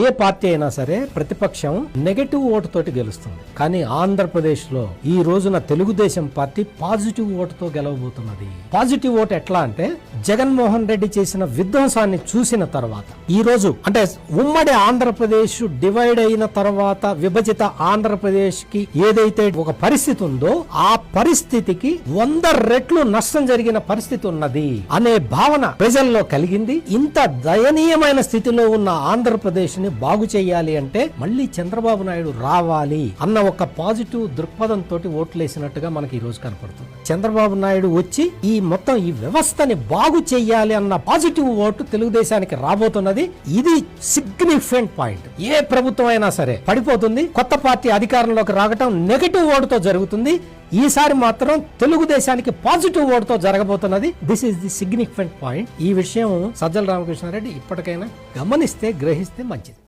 ఏ party అయినా సరే ప్రతిపక్షం నెగటివ్ ఓటు తోటి గెలుస్తుంది. కానీ ఆంధ్రప్రదేశ్ లో ఈ రోజున తెలుగుదేశం పార్టీ పాజిటివ్ ఓటుతో గెలవబోతున్నది. పాజిటివ్ ఓటు ఎట్లా అంటే, జగన్మోహన్ రెడ్డి చేసిన విధ్వంసాన్ని చూసిన తర్వాత, ఈ రోజు అంటే ఉమ్మడి ఆంధ్రప్రదేశ్ డివైడ్ అయిన తర్వాత విభజిత ఆంధ్రప్రదేశ్ కి ఏదైతే ఒక పరిస్థితి ఉందో, ఆ పరిస్థితికి 100 రెట్లు నష్టం జరిగిన పరిస్థితి ఉన్నది అనే భావన ప్రజల్లో కలిగింది. ఇంత దయనీయమైన స్థితిలో ఉన్న ఆంధ్రప్రదేశ్ ని బాగు చేయాలి అంటే మళ్ళీ చంద్రబాబు నాయుడు రావాలి అన్న ఒక పాజిటివ్ దృక్పథం తోటి ఓట్లేసినట్టుగా మనకి ఈ రోజు కనపడుతుంది. చంద్రబాబు నాయుడు వచ్చి ఈ మొత్తం ఈ వ్యవస్థని బాగు చేయాలి అన్న పాజిటివ్ ఓటు తెలుగుదేశానికి రాబోతున్నది. ఇది సిగ్నిఫికెంట్ పాయింట్. ఏ ప్రభుత్వం అయినా సరే పడిపోతుంది, కొత్త పార్టీ అధికారంలోకి రావటం నెగటివ్ ఓటుతో జరుగుతుంది. ఈసారి మాత్రం తెలుగుదేశానికి పాజిటివ్ ఓటుతో జరగబోతున్నది. This is the significant point. ఈ విషయం సజ్జల రామకృష్ణారెడ్డి ఇప్పటికైనా గమనిస్తే, గ్రహిస్తే మంచిది.